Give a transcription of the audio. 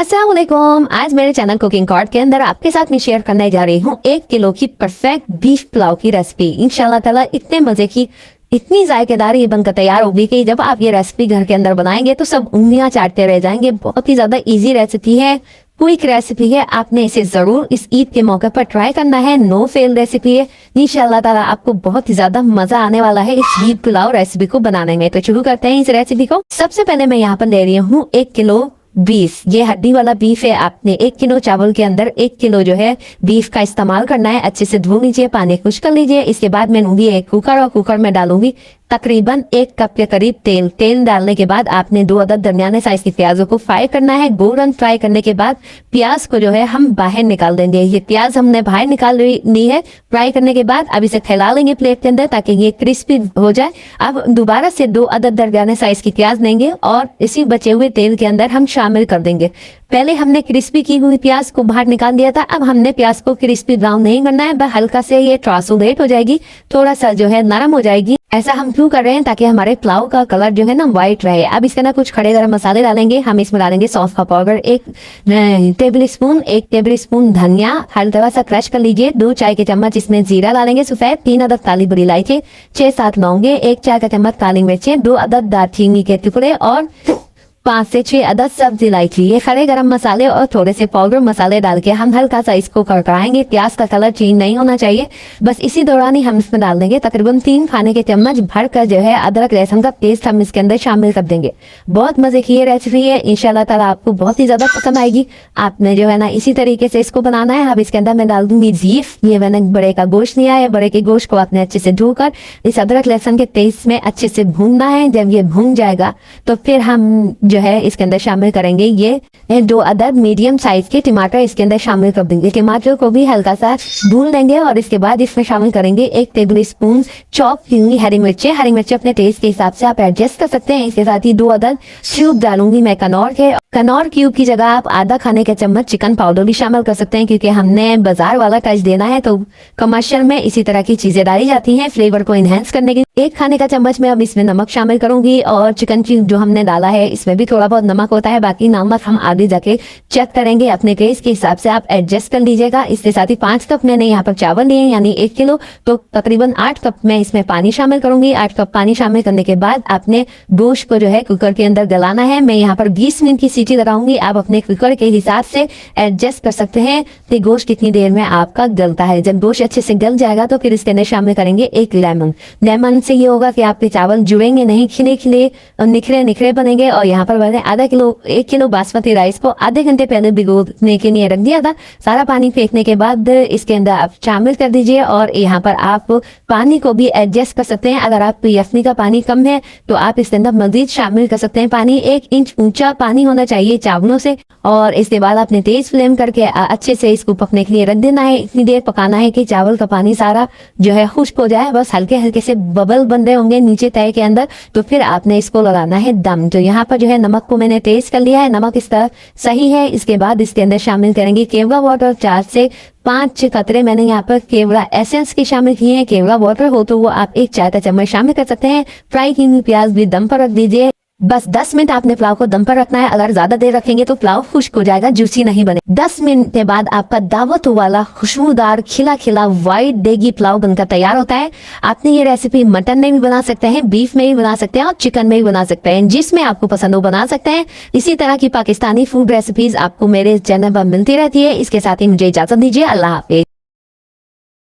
अस्सलाम वालेकुम। आज मेरे चैनल कुकिंग कॉर्ड के अंदर आपके साथ मैं शेयर करने जा रही हूँ 1 किलो की परफेक्ट बीफ पुलाव की रेसिपी। इंशाल्लाह ताला इतने मजे की, इतनी जायकेदार ये बनकर तैयार होगी कि जब आप ये रेसिपी घर के अंदर बनाएंगे तो सब उंगलियां चाटते रह जाएंगे। बहुत ही ज्यादा इजी रेसिपी है, क्विक रेसिपी है। आपने इसे जरूर इस ईद के मौके पर ट्राई करना है। नो फेल रेसिपी है। इंशाल्लाह ताला आपको बहुत ही ज्यादा मजा आने वाला है इस बीफ पुलाव रेसिपी को बनाने में। तो शुरू करते हैं इस रेसिपी को। सबसे पहले मैं यहाँ पर ले रही हूँ 1 किलो बीफ। ये हड्डी वाला बीफ है। आपने 1 किलो चावल के अंदर 1 किलो जो है बीफ का इस्तेमाल करना है। अच्छे से धो लीजिए, पानी खुश कर लीजिए। इसके बाद मैं लूंगी एक कुकर और कुकर में डालूंगी तकरीबन 1 कप के करीब तेल। तेल डालने के बाद आपने 2 अदद दरमियाने साइज की प्याजों को फ्राई करना है। गोल्डन फ्राई करने के बाद प्याज को जो है हम बाहर निकाल देंगे। ये प्याज हमने बाहर निकाल ली है फ्राई करने के बाद। अब इसे फैला लेंगे प्लेट के अंदर ताकि ये क्रिस्पी हो जाए। अब दोबारा से 2 अदद दरमियाने साइज की प्याज लेंगे और इसी बचे हुए तेल के अंदर हम शामिल कर देंगे। पहले हमने क्रिस्पी की हुई प्याज को बाहर निकाल दिया था। अब हमने प्याज को क्रिस्पी ब्राउन नहीं करना है, बस हल्का से ये ट्रांसलेट हो जाएगी, थोड़ा सा जो है नरम हो जाएगी। ऐसा हम क्यों कर रहे हैं? ताकि हमारे पुलाव का कलर जो है ना व्हाइट रहे। अब इसके ना कुछ खड़े गरम मसाले डालेंगे। हम इसमें डालेंगे सौंफ का पाउडर 1 टेबल स्पून धनिया हल्का सा क्रश कर लीजिए। 2 चाय के चम्मच इसमें जीरा डालेंगे सफेद, 3 अदद काली बड़ी इलायची, 6-7 लौंगे, 1 चाय का चम्मच काली मिर्चें, 2 अदद दालचीनी के टुकड़े और 5 से 6 अदद सब्जी इलायची। ये खड़े गरम मसाले और थोड़े से पाउडर मसाले डाल के हम हल्का सा इसको कड़काएंगे। प्याज का कलर चेंज नहीं होना चाहिए। बस इसी दौरान ही हम इसमें डाल देंगे तकरीबन 3 खाने के चम्मच भर कर जो है अदरक लहसुन का पेस्ट हम इसके अंदर शामिल कर देंगे। बहुत मजे की ये रेसिपी है। इंशाल्लाह ताला आपको बहुत ही ज्यादा पसंद आएगी। आपने जो है ना इसी तरीके से इसको बनाना है। अब इसके अंदर मैं डाल दूंगी बीफ। ये मैंने बड़े का गोश्त लिया है। बड़े के गोश्त को आपने अच्छे से धोकर इस अदरक लहसुन के पेस्ट में अच्छे से भूनना है। जब ये भून जाएगा तो फिर हम जो है इसके अंदर शामिल करेंगे ये 2 अदद मीडियम साइज के टमाटर इसके अंदर शामिल कर देंगे। टमाटर को भी हल्का सा भून लेंगे और इसके बाद इसमें शामिल करेंगे 1 टेबल स्पून चॉप की हुई हरी मिर्चें। हरी मिर्चें अपने टेस्ट के हिसाब से आप एडजस्ट कर सकते हैं। इसके साथ ही 2 अदद क्यूब डालूंगी मैं कनौर के। कनौर क्यूब की जगह आप आधा खाने का चम्मच चिकन पाउडर भी शामिल कर सकते हैं, क्योंकि हमने बाजार वाला टच देना है तो कमर्शियल में इसी तरह की चीजें डाली जाती हैं फ्लेवर को इनहेंस करने के। 1 खाने का चम्मच में अब इसमें नमक शामिल करूंगी और चिकन क्यूब जो हमने डाला है इसमें भी थोड़ा बहुत नमक होता है। बाकी नमक हम आगे जाके चेक करेंगे, अपने टेस्ट के हिसाब से आप एडजस्ट कर लीजिएगा। इसके साथ ही 5 कप मैंने यहाँ पर चावल लिए यानी 1 किलो, तो तकरीबन 8 कप मैं इसमें पानी शामिल करूंगी। 8 कप पानी शामिल करने के बाद आपने गोश्त को जो है कुकर के अंदर गलाना है। मैं यहाँ पर 20 मिनट की सीटी लगाऊंगी। आप अपने कुकर के हिसाब से एडजस्ट कर सकते हैं कि गोश्त कितनी देर में आपका गलता है। जब गोश्त अच्छे से गल जाएगा तो फिर इसके अंदर शामिल करेंगे 1 लेमन। लेमन से ये होगा कि आपके चावल जुड़ेंगे नहीं, खिले खिले और निखरे निखरे बनेंगे। और यहाँ पर मैंने 1 किलो बासमती राइस को आधे घंटे पहले भिगोने के लिए रख दिया था। सारा पानी फेंकने के बाद इसके अंदर आप शामिल कर दीजिए और यहाँ पर आप पानी को भी एडजस्ट कर सकते हैं। अगर आपको यखनी का पानी कम है तो आप इसके अंदर मजीद शामिल कर सकते हैं पानी। 1 इंच ऊंचा पानी होना चाहिए चावलों से। और इसके बाद आपने तेज फ्लेम करके अच्छे से इसको पकने के लिए रख देना है। इतनी देर पकाना है कि चावल का पानी सारा जो है खुश्क हो जाए। बस हल्के हल्के से बबल बन रहे होंगे नीचे तय के अंदर, तो फिर आपने इसको लगाना है दम। तो यहाँ पर जो है नमक को मैंने टेस्ट कर लिया है, नमक इसका सही है। इसके बाद इसके अंदर शामिल करेंगे केवड़ा वाटर। 4 से 5 कतरे मैंने यहाँ पर केवड़ा एसेंस के शामिल किए हैं। केवड़ा वाटर हो तो वो आप 1 चाय का चम्मच शामिल कर सकते हैं। फ्राई की हुई प्याज भी दम पर रख दीजिए। बस 10 मिनट आपने पुलाव को दम पर रखना है। अगर ज्यादा देर रखेंगे तो पुलाव खुश्क हो जाएगा, जूसी नहीं बने। 10 मिनट के बाद आपका दावत वाला खुशबूदार खिला खिला व्हाइट देगी पुलाव बनकर तैयार होता है। आपने ये रेसिपी मटन में भी बना सकते हैं, बीफ में भी बना सकते हैं और चिकन में भी बना सकते हैं। जिसमें आपको पसंद हो बना सकते हैं। इसी तरह की पाकिस्तानी फूड रेसिपीज आपको मेरे चैनल पर मिलती रहती है। इसके साथ ही मुझे इजाजत दीजिए। अल्लाह हाफिज।